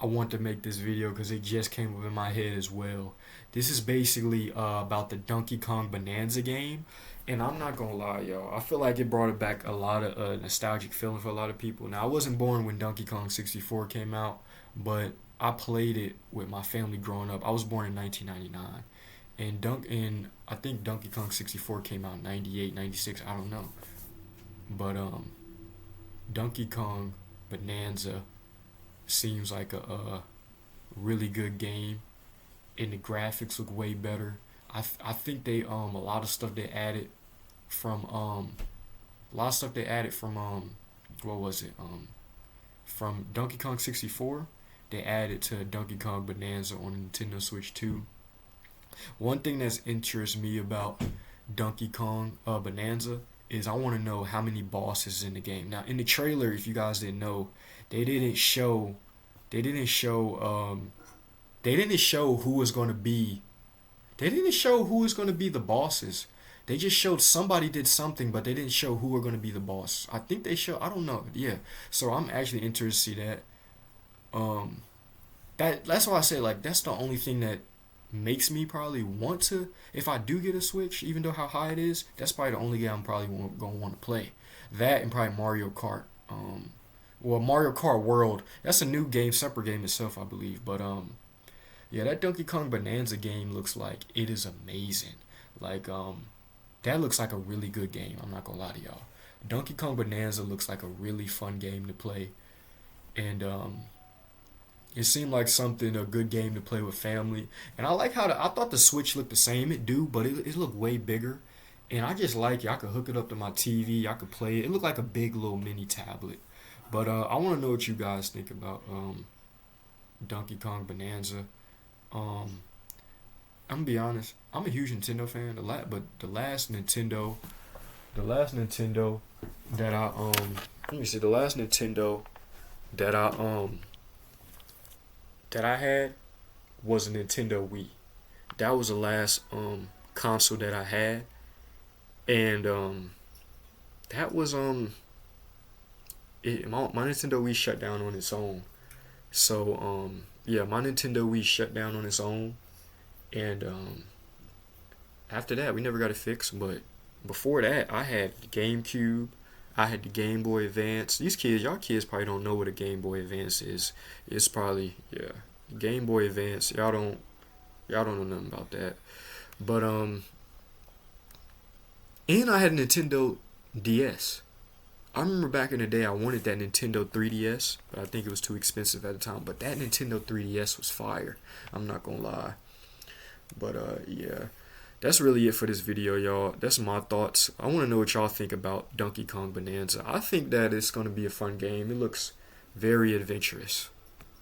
I want to make this video because it just came up in my head as well. This is basically about the Donkey Kong Bonanza game, and I'm not gonna lie, y'all. I feel like it brought it back a lot of nostalgic feeling for a lot of people. Now, I wasn't born when Donkey Kong 64 came out, but I played it with my family growing up. I was born in 1999, and I think Donkey Kong 64 came out in 98, 96. I don't know, but Donkey Kong Bonanza seems like a really good game, and the graphics look way better. I think they a lot of stuff they added from a lot of stuff they added from what was it from Donkey Kong 64. They added to Donkey Kong Bonanza on Nintendo Switch 2. One thing that's interests me about Donkey Kong Bonanza is I want to know how many bosses in the game. Now, in the trailer, if you guys didn't know, they didn't show they didn't show they didn't show who was going to be they didn't show who was going to be the bosses. They just showed somebody did something, but they didn't show who were going to be the boss. I think they show, I don't know. Yeah. So I'm actually interested to see that. Um that's why I say, like, that's the only thing that makes me probably want to, if I do get a Switch, even though how high it is, that's probably the only game I'm probably gonna want to play. That and probably Mario Kart. Well, Mario Kart World. That's a new game, separate game itself, I believe. But yeah, that Donkey Kong Bonanza game looks like it is amazing. Like that looks like a really good game. I'm not gonna lie to y'all. Donkey Kong Bonanza looks like a really fun game to play, and it seemed like something a good game to play with family. And I like how I thought the Switch looked the same. It do, but it looked way bigger. And I just like it. I could hook it up to my TV. I could play it. It looked like a big little mini tablet. But I want to know what you guys think about Donkey Kong Bonanza. Um, I'm gonna be honest. I'm a huge Nintendo fan. But the last Nintendo that I let me see, the last Nintendo that I had was a Nintendo Wii. That was the last console that I had, and that was my Nintendo Wii shut down on its own. So yeah, my Nintendo Wii shut down on its own, and after that we never got it fixed. But before that, I had the GameCube. I had the Game Boy Advance. Y'all kids probably don't know what a Game Boy Advance is. It's probably, yeah, Game Boy Advance. Y'all don't know nothing about that. But and I had a Nintendo DS. I remember back in the day I wanted that Nintendo 3DS, but I think it was too expensive at the time. But that Nintendo 3DS was fire. I'm not gonna lie. But yeah, that's really it for this video, y'all. That's my thoughts. I want to know what y'all think about Donkey Kong Bonanza. I think that it's gonna be a fun game. It looks very adventurous.